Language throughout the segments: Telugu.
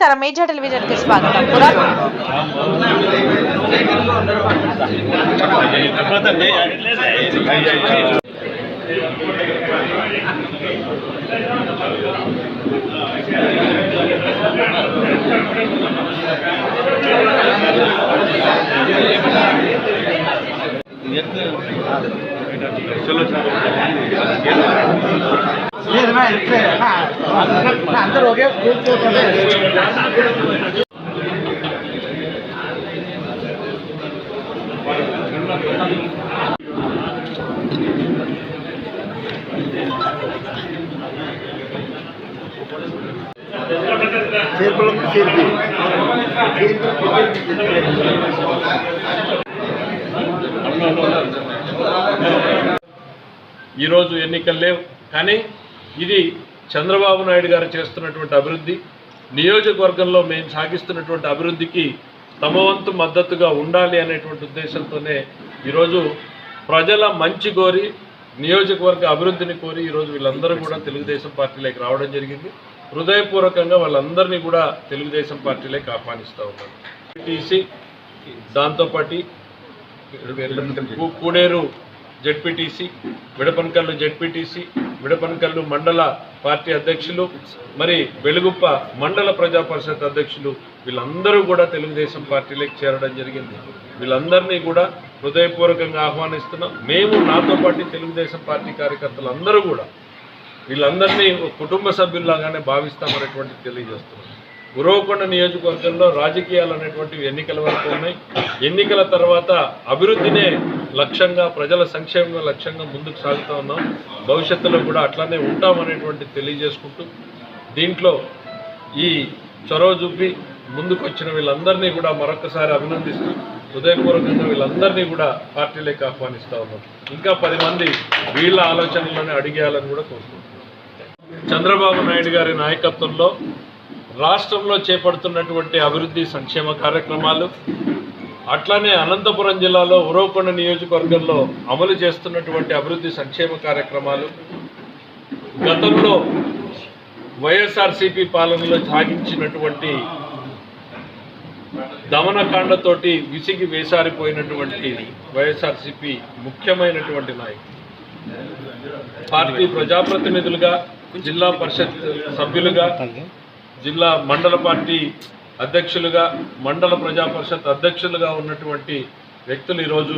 నమస్కారం, మేజర్ టెలివిజన్కి స్వాగతం. अंदर हो गया ఈరోజు ఎన్నికలు లేవు, కానీ ఇది చంద్రబాబు నాయుడు గారు చేస్తున్నటువంటి అభివృద్ధి, నియోజకవర్గంలో మేము సాగిస్తున్నటువంటి అభివృద్ధికి తమ వంతు మద్దతుగా ఉండాలి అనేటువంటి ఉద్దేశంతోనే ఈరోజు ప్రజల మంచి కోరి, నియోజకవర్గ అభివృద్ధిని కోరి ఈరోజు వీళ్ళందరూ కూడా తెలుగుదేశం పార్టీలోకి రావడం జరిగింది. హృదయపూర్వకంగా వాళ్ళందరినీ కూడా తెలుగుదేశం పార్టీలోకి ఆహ్వానిస్తూ ఉన్నాం. టీసీ, దాంతోపాటు కూడేరు జెడ్పీటీసీ, విడపనకల్లు జెడ్పీటీసీ, విడపనకల్లు మండల పార్టీ అధ్యక్షులు, మరి వెలుగుప్ప మండల ప్రజా పరిషత్ అధ్యక్షులు వీళ్ళందరూ కూడా తెలుగుదేశం పార్టీలోకి చేరడం జరిగింది. వీళ్ళందరినీ కూడా హృదయపూర్వకంగా ఆహ్వానిస్తున్నాం. మేము నాతో పాటు తెలుగుదేశం పార్టీ కార్యకర్తలు అందరూ కూడా వీళ్ళందరినీ కుటుంబ సభ్యుల్లాగానే భావిస్తామనేటువంటి తెలియజేస్తున్నాం. ఉరవకొండ నియోజకవర్గంలో రాజకీయాలు అనేటువంటివి ఎన్నికల వరకు ఉన్నాయి. ఎన్నికల తర్వాత అభివృద్ధినే లక్ష్యంగా, ప్రజల సంక్షేమ లక్ష్యంగా ముందుకు సాగుతూ ఉన్నాం. భవిష్యత్తులో కూడా అట్లానే ఉంటామనేటువంటి తెలియజేసుకుంటూ, దీంట్లో ఈ చొరవ చూపి ముందుకు వచ్చిన వీళ్ళందరినీ కూడా మరొకసారి అభినందిస్తూ హృదయపూర్వకంగా వీళ్ళందరినీ కూడా పార్టీలోకి ఆహ్వానిస్తూ ఉన్నాం. ఇంకా 10 మంది వీళ్ళ ఆలోచనలను అడిగేయాలని కూడా కోరుకుంటున్నాం. చంద్రబాబు నాయుడు గారి నాయకత్వంలో రాష్ట్రంలో చేపడుతున్నటువంటి అభివృద్ధి సంక్షేమ కార్యక్రమాలు, అట్లానే అనంతపురం జిల్లాలో ఉరవకొండ నియోజకవర్గంలో అమలు చేస్తున్నటువంటి అభివృద్ధి సంక్షేమ కార్యక్రమాలు, గతంలో వైఎస్ఆర్సీపీ పాలనలో సాగించినటువంటి దమనకాండతోటి విసిగి వేసారిపోయినటువంటి వైఎస్ఆర్సీపీ ముఖ్యమైనటువంటి నాయకులు, పార్టీ ప్రజాప్రతినిధులుగా, జిల్లా పరిషత్ సభ్యులుగా, జిల్లా మండల పార్టీ అధ్యక్షులుగా, మండల ప్రజా పరిషత్ అధ్యక్షులుగా ఉన్నటువంటి వ్యక్తులు ఈరోజు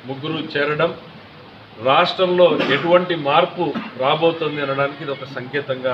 ముగ్గురు చేరడం రాష్ట్రంలో ఎటువంటి మార్పు రాబోతుంది అనడానికి ఇది ఒక సంకేతంగా